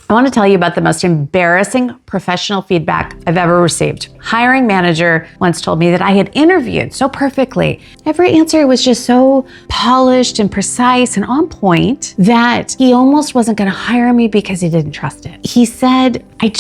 I want to tell you about the most embarrassing professional feedback I've ever received. Hiring manager once told me that I had interviewed so perfectly. Every answer was just so polished and precise and on point that he almost wasn't going to hire me because he didn't trust it. He said, I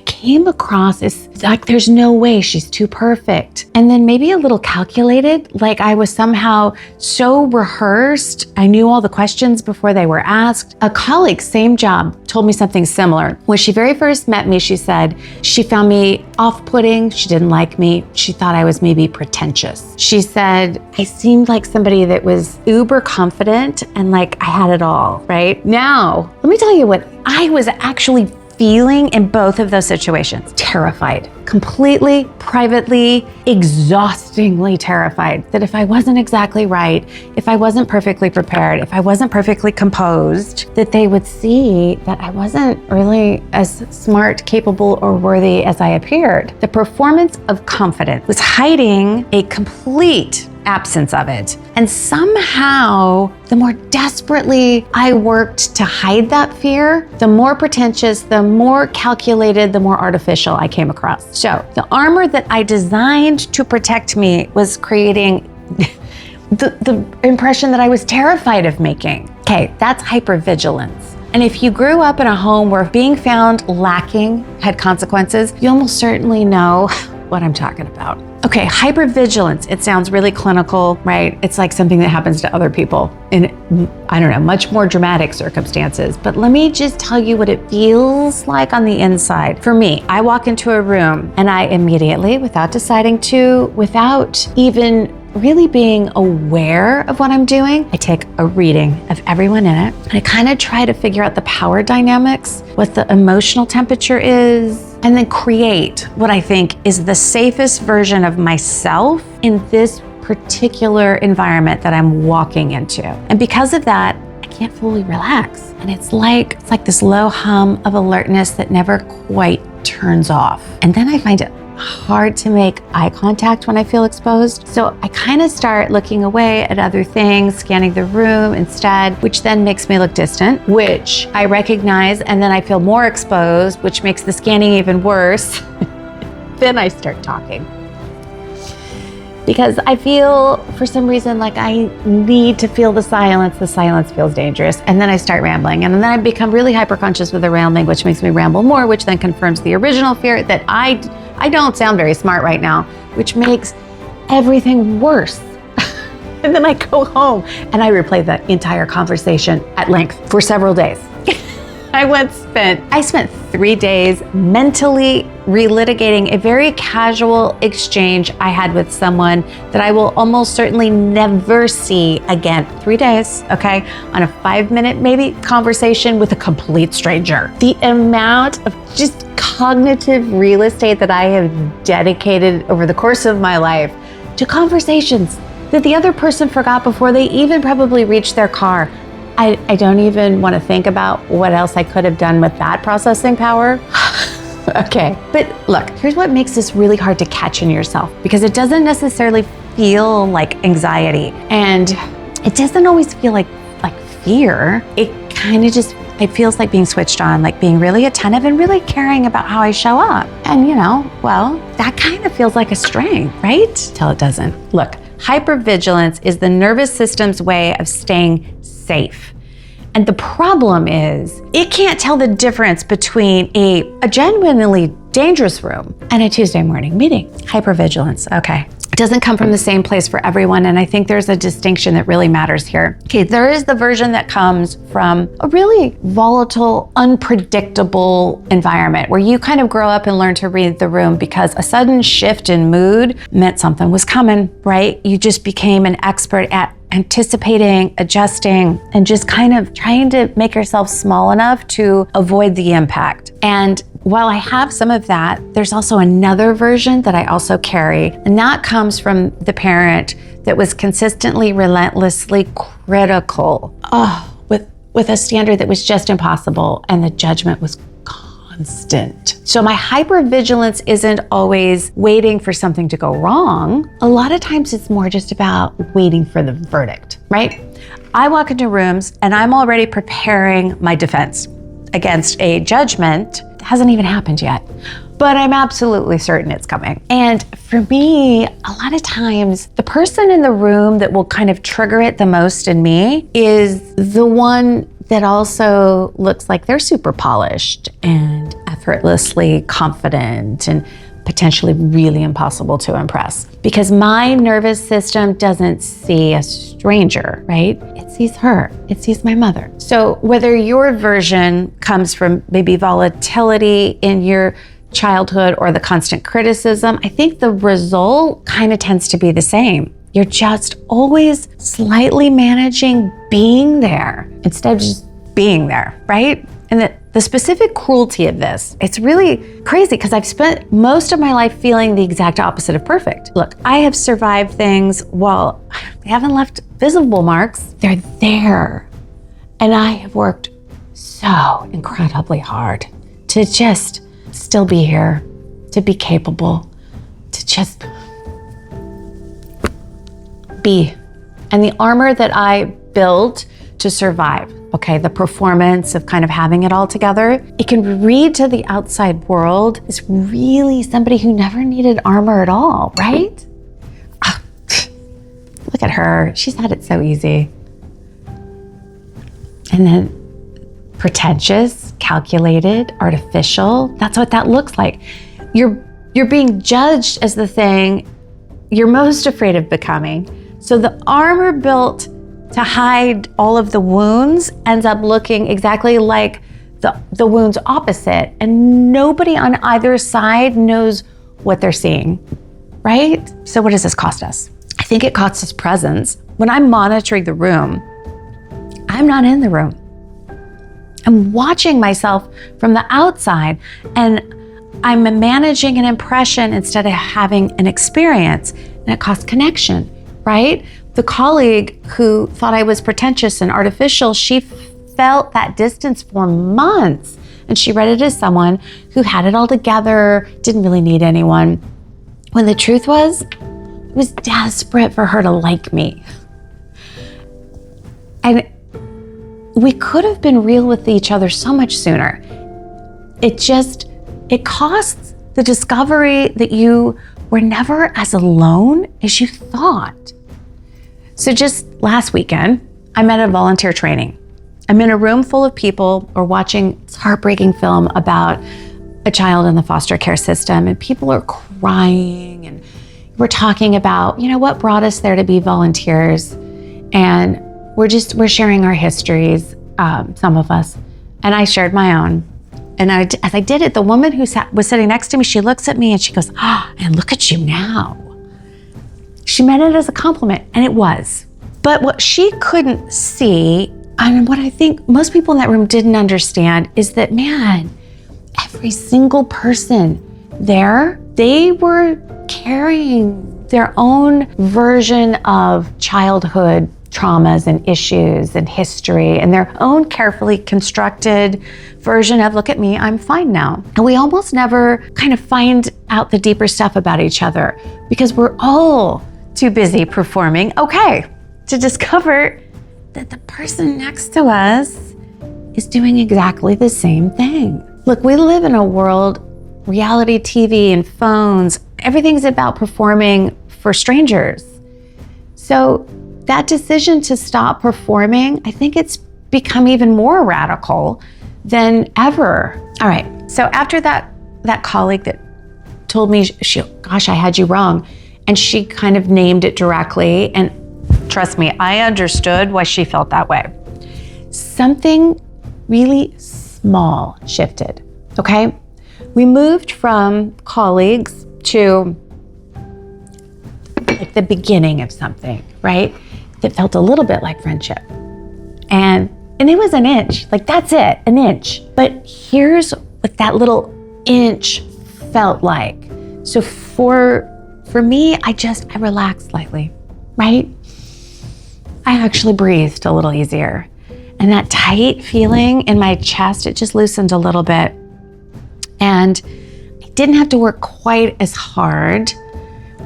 came across as like, there's no way, she's too perfect. And then maybe a little calculated, like I was somehow so rehearsed. I knew all the questions before they were asked. A colleague, same job, told me something similar. When she very first met me, she said she found me off-putting. She didn't like me. She thought I was maybe pretentious. She said I seemed like somebody that was uber confident and like I had it all, right? Now, let me tell you what I was actually feeling in both of those situations. Terrified, completely, privately, exhaustingly terrified that if I wasn't exactly right, if I wasn't perfectly prepared, if I wasn't perfectly composed, that they would see that I wasn't really as smart, capable, or worthy as I appeared. The performance of confidence was hiding a complete absence of it. And somehow, the more desperately I worked to hide that fear, the more pretentious, the more calculated, the more artificial I came across. So the armor that I designed to protect me was creating the impression that I was terrified of making. Okay, that's hypervigilance. And if you grew up in a home where being found lacking had consequences, you almost certainly know what I'm talking about. Okay, hypervigilance, it sounds really clinical, right? It's like something that happens to other people in, I don't know, much more dramatic circumstances. But let me just tell you what it feels like on the inside. For me, I walk into a room and I immediately, without deciding to, without even really being aware of what I'm doing, I take a reading of everyone in it. And I kind of try to figure out the power dynamics, what the emotional temperature is, and then create what I think is the safest version of myself in this particular environment that I'm walking into. And because of that, I can't fully relax. And it's like this low hum of alertness that never quite turns off. And then I find it hard to make eye contact when I feel exposed. So I kind of start looking away at other things, scanning the room instead, which then makes me look distant, which I recognize, and then I feel more exposed, which makes the scanning even worse. Then I start talking. Because I feel, for some reason, like I need to feel the silence. The silence feels dangerous. And then I start rambling. And then I become really hyper-conscious with the rambling, which makes me ramble more, which then confirms the original fear that I don't sound very smart right now, which makes everything worse. And then I go home and I replay the entire conversation at length for several days. I spent 3 days mentally relitigating a very casual exchange I had with someone that I will almost certainly never see again. 3 days, okay, on a 5-minute maybe conversation with a complete stranger. The amount of just cognitive real estate that I have dedicated over the course of my life to conversations that the other person forgot before they even probably reached their car. I don't even want to think about what else I could have done with that processing power. Okay, but look, here's what makes this really hard to catch in yourself, because it doesn't necessarily feel like anxiety, and it doesn't always feel like fear. It kind of just, it feels like being switched on, like being really attentive and really caring about how I show up. And well, that kind of feels like a strength, right? Till it doesn't. Look, hypervigilance is the nervous system's way of staying safe. And the problem is, it can't tell the difference between a genuinely dangerous room and a Tuesday morning meeting. Hypervigilance, okay. It doesn't come from the same place for everyone, and I think there's a distinction that really matters here. Okay, there is the version that comes from a really volatile, unpredictable environment where you kind of grow up and learn to read the room because a sudden shift in mood meant something was coming, right? You just became an expert at anticipating, adjusting, and just kind of trying to make yourself small enough to avoid the impact. And while I have some of that, there's also another version that I also carry, and that comes from the parent that was consistently, relentlessly critical, with a standard that was just impossible, and the judgment was constant. So my hypervigilance isn't always waiting for something to go wrong. A lot of times it's more just about waiting for the verdict, right? I walk into rooms and I'm already preparing my defense. against a judgment. It hasn't even happened yet, but I'm absolutely certain it's coming. And for me, a lot of times the person in the room that will kind of trigger it the most in me is the one that also looks like they're super polished and effortlessly confident and potentially really impossible to impress. Because my nervous system doesn't see a stranger, right? It sees her, it sees my mother. So whether your version comes from maybe volatility in your childhood or the constant criticism, I think the result kind of tends to be the same. You're just always slightly managing being there instead of just being there, right? And the specific cruelty of this, it's really crazy because I've spent most of my life feeling the exact opposite of perfect. Look, I have survived things while they haven't left visible marks. They're there. And I have worked so incredibly hard to just still be here, to be capable, to just be. And the armor that I built to survive, okay, the performance of kind of having it all together, it can read to the outside world as really somebody who never needed armor at all, right? Look at her, she's had it so easy. And then pretentious, calculated, artificial, that's what that looks like. You're being judged as the thing you're most afraid of becoming. So the armor built to hide all of the wounds ends up looking exactly like the wounds opposite, and nobody on either side knows what they're seeing, right? So what does this cost us? I think it costs us presence. When I'm monitoring the room, I'm not in the room. I'm watching myself from the outside, and I'm managing an impression instead of having an experience, and it costs connection, right? The colleague who thought I was pretentious and artificial, she felt that distance for months. And she read it as someone who had it all together, didn't really need anyone. When the truth was, I was desperate for her to like me. And we could have been real with each other so much sooner. It costs the discovery that you were never as alone as you thought. So just last weekend, I'm at a volunteer training. I'm in a room full of people or watching this heartbreaking film about a child in the foster care system, and people are crying, and we're talking about, what brought us there to be volunteers. And we're sharing our histories, some of us, and I shared my own. And as I did it, the woman who was sitting next to me, she looks at me and she goes, and look at you now. She meant it as a compliment, and it was. But what she couldn't see, and what I think most people in that room didn't understand, is that, man, every single person there, they were carrying their own version of childhood traumas and issues and history, and their own carefully constructed version of, look at me, I'm fine now. And we almost never kind of find out the deeper stuff about each other because we're all too busy performing okay to discover that the person next to us is doing exactly the same thing. Look, we live in a world, reality TV and phones, everything's about performing for strangers. So that decision to stop performing, I think it's become even more radical than ever. All right, so after that colleague that told me, gosh, I had you wrong, and she kind of named it directly, and trust me, I understood why she felt that way. Something really small shifted, okay? We moved from colleagues to like the beginning of something, right? That felt a little bit like friendship. And it was an inch, like that's it, an inch. But here's what that little inch felt like. So for me, I relaxed slightly, right? I actually breathed a little easier. And that tight feeling in my chest, it just loosened a little bit. And I didn't have to work quite as hard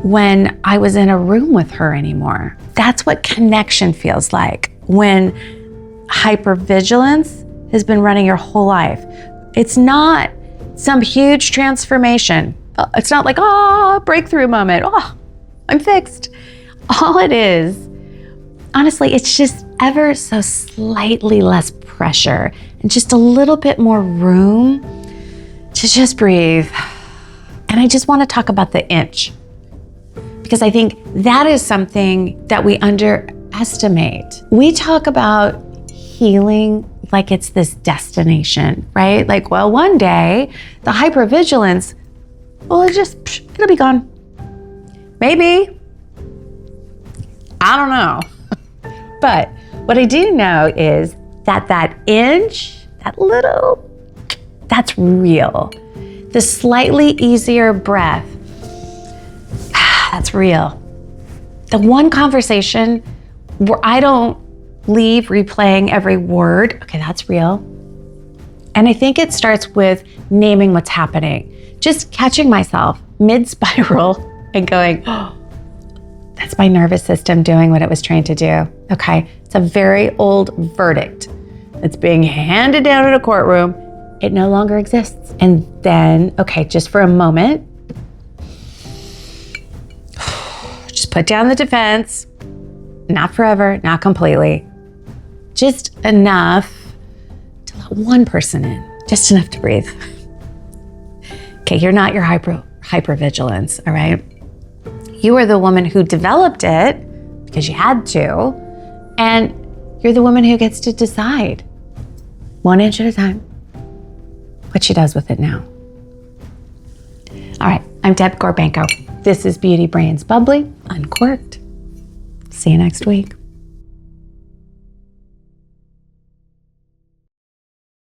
when I was in a room with her anymore. That's what connection feels like when hypervigilance has been running your whole life. It's not some huge transformation. It's not like, breakthrough moment. Oh, I'm fixed. All it is, honestly, it's just ever so slightly less pressure and just a little bit more room to just breathe. And I just want to talk about the inch, because I think that is something that we underestimate. We talk about healing like it's this destination, right? Like, well, one day the hypervigilance, well, it'll be gone. Maybe. I don't know. But what I do know is that inch, that's real. The slightly easier breath, that's real. The one conversation where I don't leave replaying every word, okay, that's real. And I think it starts with naming what's happening. Just catching myself mid-spiral and going, that's my nervous system doing what it was trained to do. Okay, it's a very old verdict. It's being handed down in a courtroom. It no longer exists. And then, okay, just for a moment, just put down the defense. Not forever, not completely. Just enough to let one person in. Just enough to breathe. Okay, you're not your hypervigilance, all right? You are the woman who developed it because you had to, and you're the woman who gets to decide 1 inch at a time what she does with it now. All right, I'm Deb Gorbanko. This is Beauty Brains Bubbly, Uncorked. See you next week.